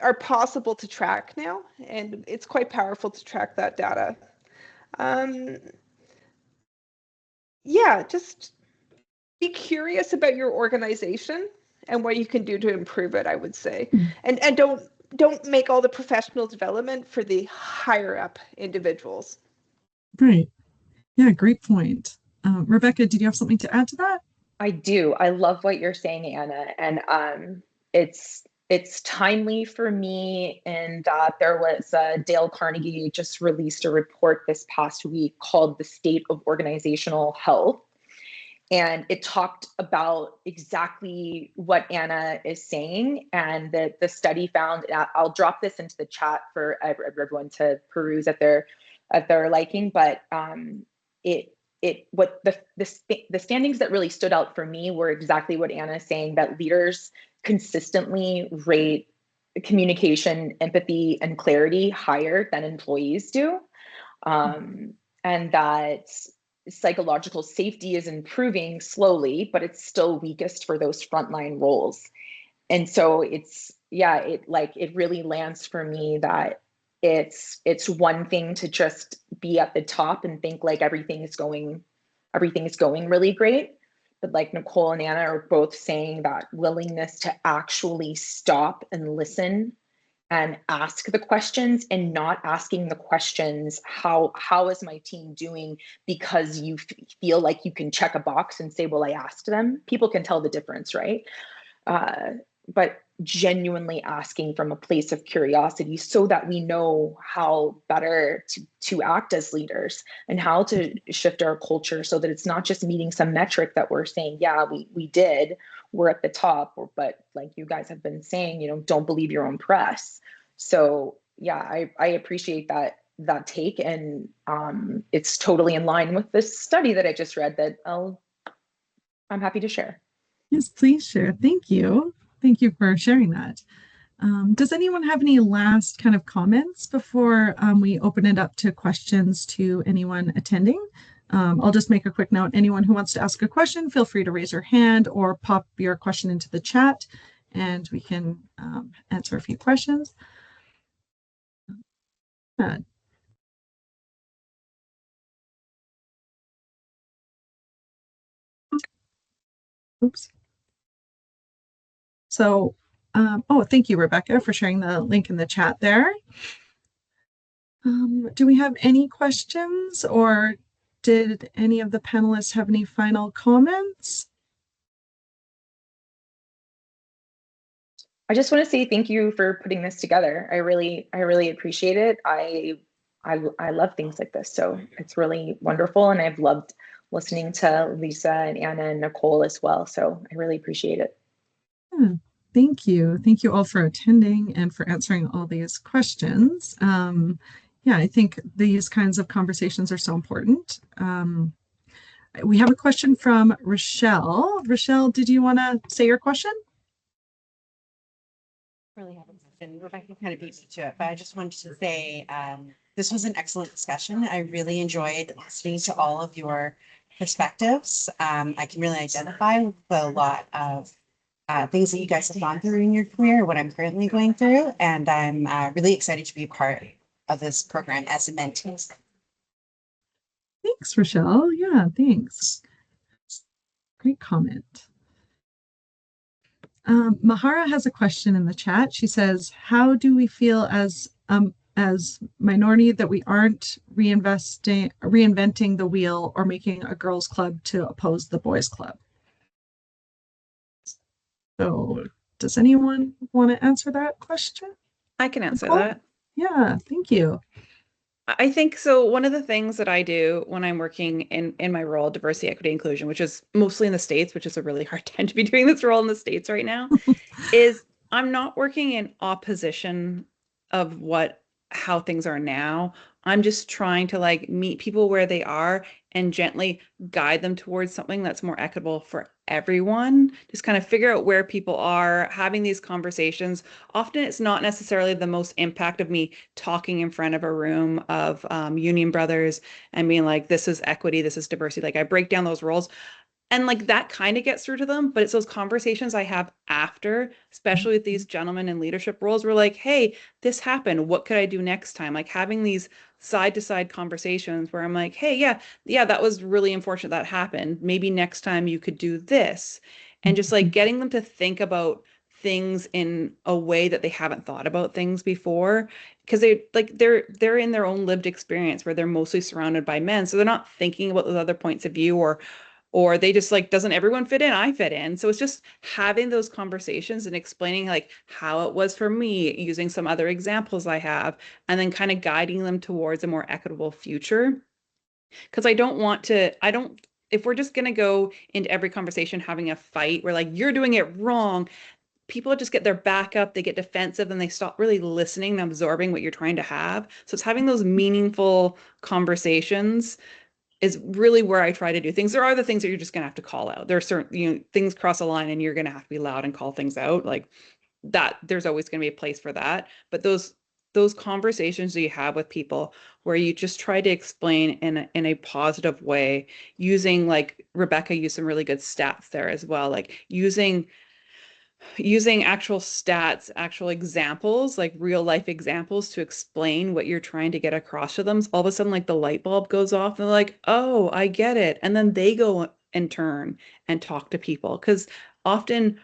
are possible to track now, and it's quite powerful to track that data. Yeah, just be curious about your organization and what you can do to improve it, I would say. And don't make all the professional development for the higher up individuals. Right. Yeah, great point. Rebecca, did you have something to add to that? I do. I love what you're saying, Anna. And it's timely for me in that there was Dale Carnegie just released a report this past week called The State of Organizational Health. And it talked about exactly what Anna is saying, and that the study found, I'll drop this into the chat for everyone to peruse at their liking, but what the standings that really stood out for me were exactly what Anna is saying, that leaders consistently rate communication, empathy, and clarity higher than employees do, and that psychological safety is improving slowly, but it's still weakest for those frontline roles. And so it really lands for me that it's one thing to just be at the top and think like everything is going really great. But like Nicole and Anna are both saying, that willingness to actually stop and listen and ask the questions, and not asking the questions, how is my team doing, because you feel like you can check a box and say, well, I asked them. People can tell the difference, right? But genuinely asking from a place of curiosity, so that we know how better to act as leaders, and how to shift our culture, so that it's not just meeting some metric that we're saying, yeah, we're at the top, but like you guys have been saying, don't believe your own press. So yeah, I appreciate that take, and it's totally in line with this study that I just read that I'm happy to share. Yes, please share. Thank you. Thank you for sharing that. Does anyone have any last kind of comments before we open it up to questions to anyone attending? I'll just make a quick note. Anyone who wants to ask a question, feel free to raise your hand or pop your question into the chat, and we can answer a few questions. Oops. So, thank you, Rebecca, for sharing the link in the chat there. Do we have any questions, or did any of the panelists have any final comments? I just want to say thank you for putting this together. I really appreciate it. I love things like this, so it's really wonderful, and I've loved listening to Lisa and Anna and Nicole as well. So I really appreciate it. Yeah, thank you. Thank you all for attending and for answering all these questions. Yeah, I think these kinds of conversations are so important. We have a question from Rochelle. Rochelle, did you want to say your question? Really haven't been. Rebecca kind of beat me to it, but I just wanted to say this was an excellent discussion. I really enjoyed listening to all of your perspectives. I can really identify with a lot of things that you guys have gone through in your career, what I'm currently going through, and I'm really excited to be a part of this program as a mentee. Thanks, Rochelle. Yeah, thanks. Great comment. Mahara has a question in the chat. She says, how do we feel as minority that we aren't reinventing the wheel or making a girls club to oppose the boys club? So does anyone want to answer that question? I can answer Nicole? that. Yeah, thank you. I think so. One of the things that I do when I'm working in my role, diversity, equity, inclusion, which is mostly in the States, which is a really hard time to be doing this role in the States right now, is I'm not working in opposition of how things are now. I'm just trying to like meet people where they are and gently guide them towards something that's more equitable for everyone. Just kind of figure out where people are, having these conversations. Often it's not necessarily the most impact of me talking in front of a room of union brothers and being like, this is equity, this is diversity. Like I break down those roles. And like that kind of gets through to them, but it's those conversations I have after, especially with these gentlemen in leadership roles, we're like, hey, this happened. What could I do next time? Like having these side to side conversations where I'm like, hey, yeah, that was really unfortunate that happened. Maybe next time you could do this. And just like getting them to think about things in a way that they haven't thought about things before, because they're in their own lived experience where they're mostly surrounded by men, so they're not thinking about those other points of view, or they just like, doesn't everyone fit in? I fit in. So it's just having those conversations and explaining like how it was for me, using some other examples I have, and then kind of guiding them towards a more equitable future. Because if we're just going to go into every conversation having a fight, we're like, you're doing it wrong. People just get their back up, they get defensive, and they stop really listening and absorbing what you're trying to have. So it's having those meaningful conversations is really where I try to do things. There are the things that you're just going to have to call out. There are certain, things cross a line and you're going to have to be loud and call things out like that. There's always going to be a place for that. But those conversations that you have with people where you just try to explain in a positive way, using, like Rebecca used some really good stats there as well, like using actual stats, actual examples, like real life examples to explain what you're trying to get across to them. All of a sudden, like the light bulb goes off and they're like, oh, I get it. And then they go and turn and talk to people, because often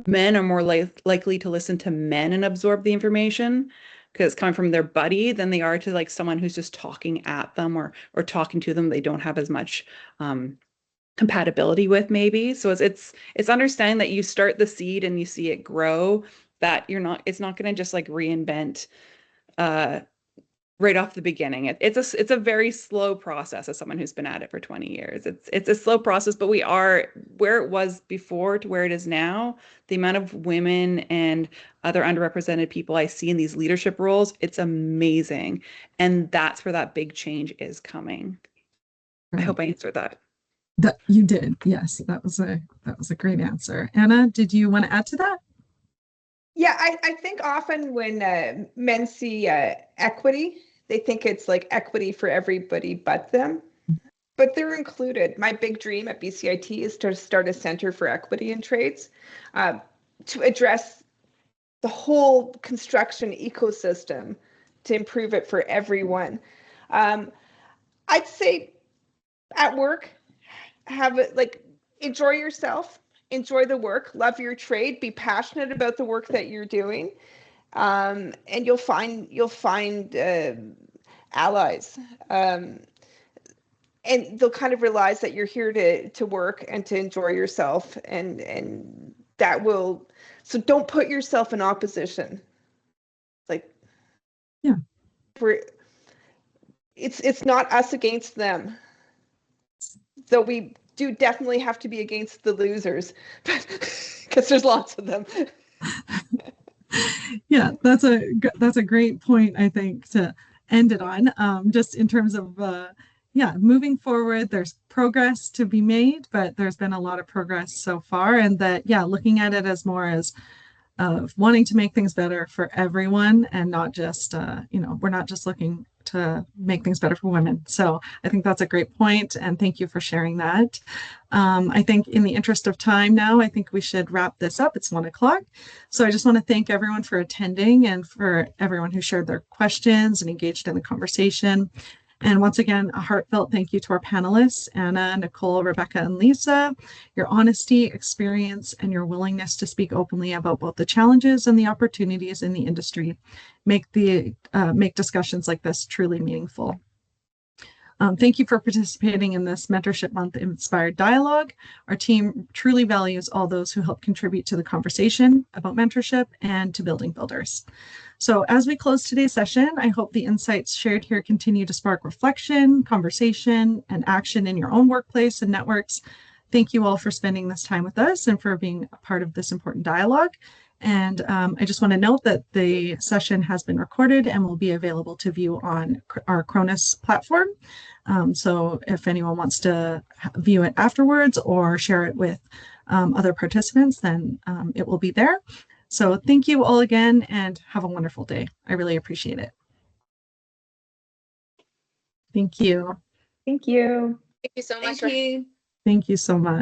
men are more likely to listen to men and absorb the information because it's coming from their buddy than they are to like someone who's just talking at them or talking to them. They don't have as much compatibility with, maybe. So it's understanding that you start the seed and you see it grow, that it's not going to just like reinvent right off the beginning. It's a very slow process as someone who's been at it for 20 years. It's a slow process, but we are where it was before to where it is now. The amount of women and other underrepresented people I see in these leadership roles, it's amazing. And that's where that big change is coming. I hope I answered that. That you did. Yes, that was a great answer. Anna, did you want to add to that? Yeah, I think often when men see equity, they think it's like equity for everybody but them, but they're included. My big dream at BCIT is to start a center for equity in trades to address the whole construction ecosystem to improve it for everyone. I'd say at work, have it like enjoy yourself, enjoy the work, love your trade, be passionate about the work that you're doing, and you'll find allies. And they'll kind of realize that you're here to work and to enjoy yourself, and that will, so don't put yourself in opposition. Like, Yeah, it's not us against them, though we do definitely have to be against the losers, because there's lots of them. Yeah, that's a great point, I think, to end it on. Just in terms of yeah, moving forward, there's progress to be made, but there's been a lot of progress so far, and that, yeah, looking at it as more as wanting to make things better for everyone, and not just we're not just looking to make things better for women. So I think that's a great point, and thank you for sharing that. I think in the interest of time now, I think we should wrap this up. It's 1 o'clock. So I just want to thank everyone for attending, and for everyone who shared their questions and engaged in the conversation. And once again, a heartfelt thank you to our panelists, Anna, Nicole, Rebecca, and Lisa. Your honesty, experience, and your willingness to speak openly about both the challenges and the opportunities in the industry make discussions like this truly meaningful. Thank you for participating in this Mentorship Month Inspired Dialogue. Our team truly values all those who help contribute to the conversation about mentorship and to building builders. So as we close today's session, I hope the insights shared here continue to spark reflection, conversation, and action in your own workplace and networks. Thank you all for spending this time with us and for being a part of this important dialogue. And I just want to note that the session has been recorded and will be available to view on our Cronus platform. So if anyone wants to view it afterwards or share it with other participants, then it will be there. So thank you all again, and have a wonderful day. I really appreciate it. Thank you. Thank you. Thank you so much. Thank you. Thank you so much.